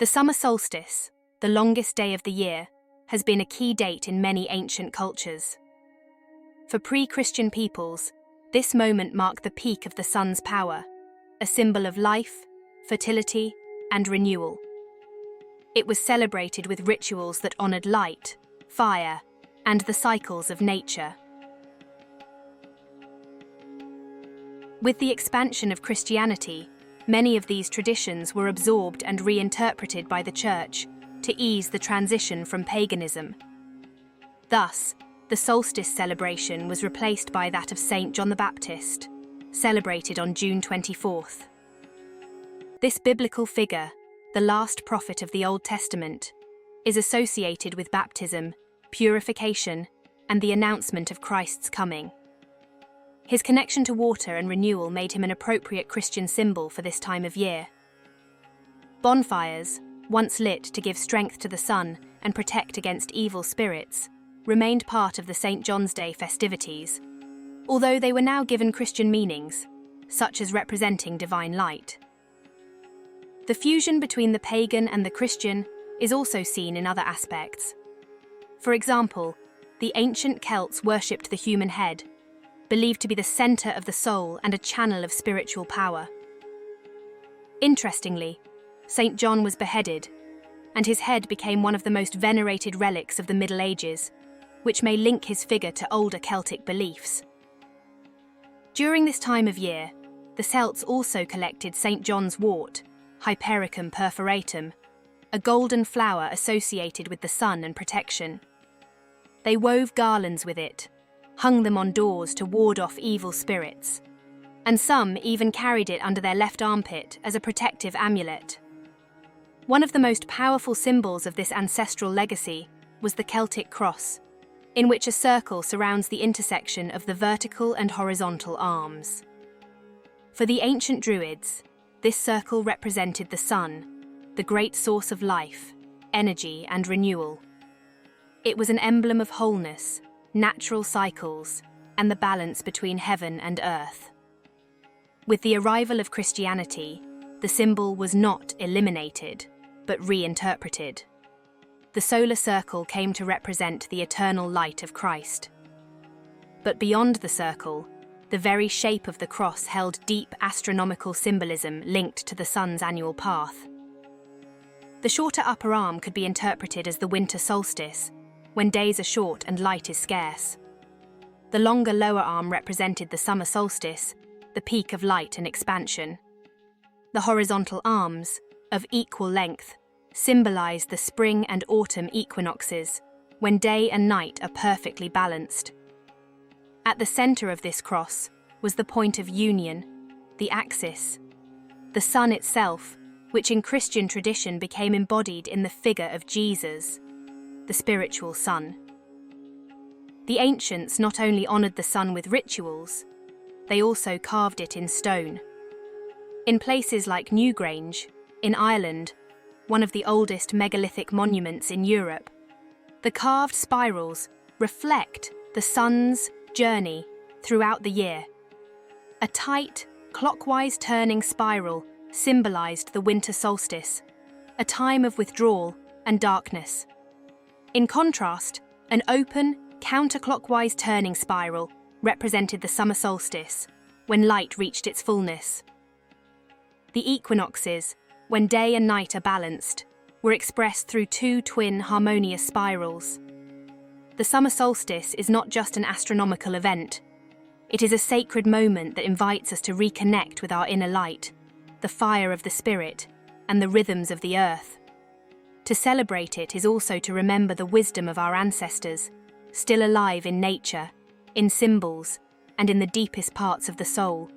The summer solstice, the longest day of the year, has been a key date in many ancient cultures. For pre-Christian peoples, this moment marked the peak of the sun's power, a symbol of life, fertility, and renewal. It was celebrated with rituals that honored light, fire, and the cycles of nature. With the expansion of Christianity, many of these traditions were absorbed and reinterpreted by the Church to ease the transition from paganism. Thus, the solstice celebration was replaced by that of Saint John the Baptist, celebrated on June 24th. This biblical figure, the last prophet of the Old Testament, is associated with baptism, purification, and the announcement of Christ's coming. His connection to water and renewal made him an appropriate Christian symbol for this time of year. Bonfires, once lit to give strength to the sun and protect against evil spirits, remained part of the St. John's Day festivities, although they were now given Christian meanings, such as representing divine light. The fusion between the pagan and the Christian is also seen in other aspects. For example, the ancient Celts worshipped the human head, believed to be the center of the soul and a channel of spiritual power. Interestingly, St. John was beheaded, and his head became one of the most venerated relics of the Middle Ages, which may link his figure to older Celtic beliefs. During this time of year, the Celts also collected St. John's wort, Hypericum perforatum, a golden flower associated with the sun and protection. They wove garlands with it, hung them on doors to ward off evil spirits, and some even carried it under their left armpit as a protective amulet. One of the most powerful symbols of this ancestral legacy was the Celtic cross, in which a circle surrounds the intersection of the vertical and horizontal arms. For the ancient Druids, this circle represented the sun, the great source of life, energy, and renewal. It was an emblem of wholeness, natural cycles, and the balance between heaven and earth. With the arrival of Christianity, the symbol was not eliminated, but reinterpreted. The solar circle came to represent the eternal light of Christ. But beyond the circle, the very shape of the cross held deep astronomical symbolism linked to the sun's annual path. The shorter upper arm could be interpreted as the winter solstice, when days are short and light is scarce. The longer lower arm represented the summer solstice, the peak of light and expansion. The horizontal arms, of equal length, symbolized the spring and autumn equinoxes, when day and night are perfectly balanced. At the center of this cross was the point of union, the axis, the sun itself, which in Christian tradition became embodied in the figure of Jesus, the spiritual sun. The ancients not only honored the sun with rituals, they also carved it in stone. In places like Newgrange, in Ireland, one of the oldest megalithic monuments in Europe, the carved spirals reflect the sun's journey throughout the year. A tight, clockwise turning spiral symbolized the winter solstice, a time of withdrawal and darkness. In contrast, an open, counterclockwise turning spiral represented the summer solstice, when light reached its fullness. The equinoxes, when day and night are balanced, were expressed through two twin harmonious spirals. The summer solstice is not just an astronomical event. It is a sacred moment that invites us to reconnect with our inner light, the fire of the spirit, and the rhythms of the earth. To celebrate it is also to remember the wisdom of our ancestors, still alive in nature, in symbols, and in the deepest parts of the soul.